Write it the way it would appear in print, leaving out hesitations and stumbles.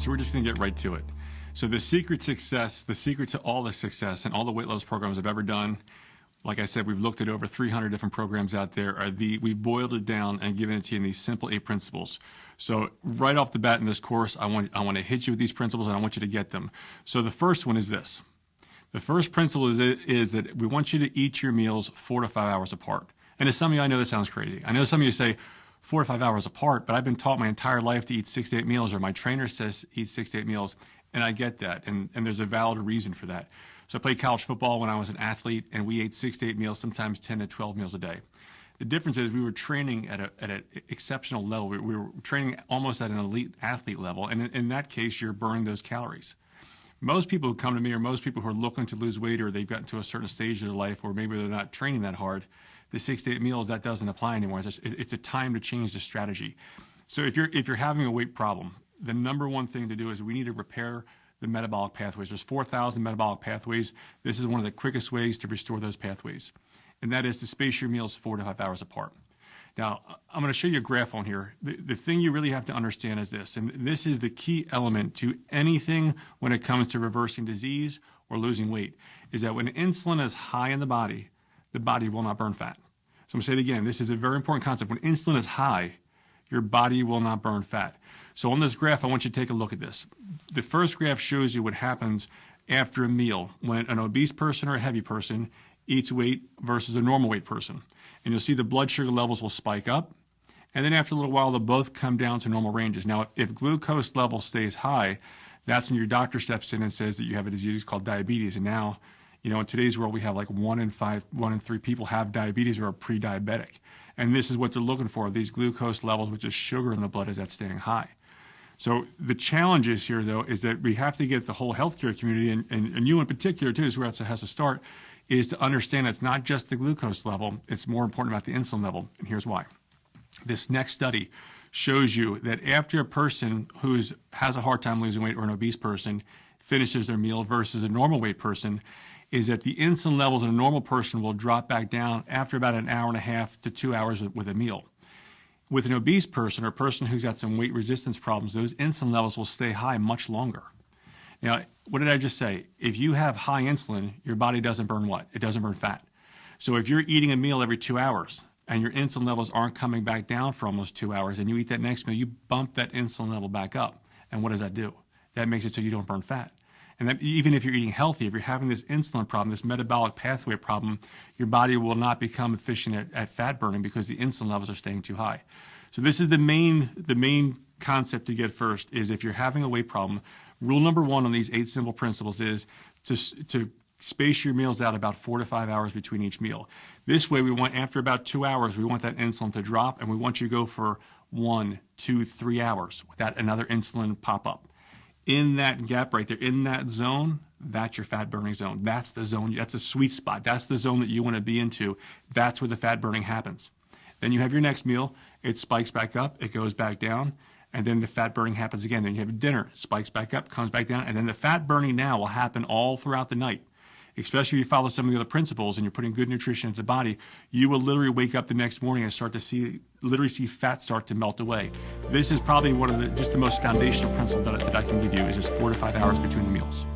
So we're just going to get right to it. So the secret to all the success and all the weight loss programs I've ever done, like I said, we've looked at over 300 different programs out there. We've boiled it down and given it to you in these simple 8 principles. So right off the bat in this course, I want to hit you with these principles and I want you to get them. So the first one is this. The first principle is that we want you to eat your meals 4 to 5 hours apart. And to some of you, I know this sounds crazy. I know some of you say 4 to 5 hours apart, but I've been taught my entire life to eat 6 to 8 meals, or my trainer says eat 6 to 8 meals. And I get that, and there's a valid reason for that. So I played college football when I was an athlete, and we ate 6 to 8 meals, sometimes 10 to 12 meals a day. The difference is we were training at an exceptional level. We were training almost at an elite athlete level, and in that case, you're burning those calories. Most people who come to me, or most people who are looking to lose weight, or they've gotten to a certain stage of their life, or maybe they're not training that hard, the 6 to 8 meals, that doesn't apply anymore. It's a time to change the strategy. So if you're having a weight problem, the number one thing to do is we need to repair the metabolic pathways. There's 4,000 metabolic pathways. This is one of the quickest ways to restore those pathways, and that is to space your meals 4 to 5 hours apart. Now, I'm going to show you a graph on here. The thing you really have to understand is this, and this is the key element to anything when it comes to reversing disease or losing weight, is that when insulin is high in the body will not burn fat. So I'm going to say it again. This is a very important concept. When insulin is high, your body will not burn fat. So on this graph, I want you to take a look at this. The first graph shows you what happens after a meal when an obese person or a heavy person eats weight versus a normal weight person. And you'll see the blood sugar levels will spike up, and then after a little while, they'll both come down to normal ranges. Now, if glucose level stays high, that's when your doctor steps in and says that you have a disease called diabetes. And now, in today's world, we have like 1 in 3 people have diabetes or are pre-diabetic. And this is what they're looking for, these glucose levels, which is sugar in the blood, is that staying high. So the challenge is here, though, is that we have to get the whole healthcare community, and you in particular, too, is where it has to start, is to understand it's not just the glucose level, it's more important about the insulin level, and here's why. This next study shows you that after a person who has a hard time losing weight, or an obese person, finishes their meal versus a normal weight person, is that the insulin levels in a normal person will drop back down after about an hour and a half to 2 hours with a meal. With an obese person, or a person who's got some weight resistance problems, those insulin levels will stay high much longer. Now, what did I just say? If you have high insulin, your body doesn't burn what? It doesn't burn fat. So if you're eating a meal every 2 hours and your insulin levels aren't coming back down for almost 2 hours, and you eat that next meal, you bump that insulin level back up. And what does that do? That makes it so you don't burn fat. And that even if you're eating healthy, if you're having this insulin problem, this metabolic pathway problem, your body will not become efficient at fat burning because the insulin levels are staying too high. So this is the main concept to get first, is if you're having a weight problem, rule number 1 on these 8 simple principles is to space your meals out about 4 to 5 hours between each meal. This way, we want, after about 2 hours, we want that insulin to drop, and we want you to go for 1, 2, 3 hours without another insulin pop up. In that gap right there, in that zone, that's your fat burning zone. That's the zone, that's the sweet spot. That's the zone that you want to be into. That's where the fat burning happens. Then you have your next meal, it spikes back up, it goes back down, and then the fat burning happens again. Then you have dinner, it spikes back up, comes back down, and then the fat burning now will happen all throughout the night. Especially if you follow some of the other principles and you're putting good nutrition into the body, you will literally wake up the next morning and start to see fat start to melt away. This is probably one of the most foundational principles that I can give you, is just 4 to 5 hours between the meals.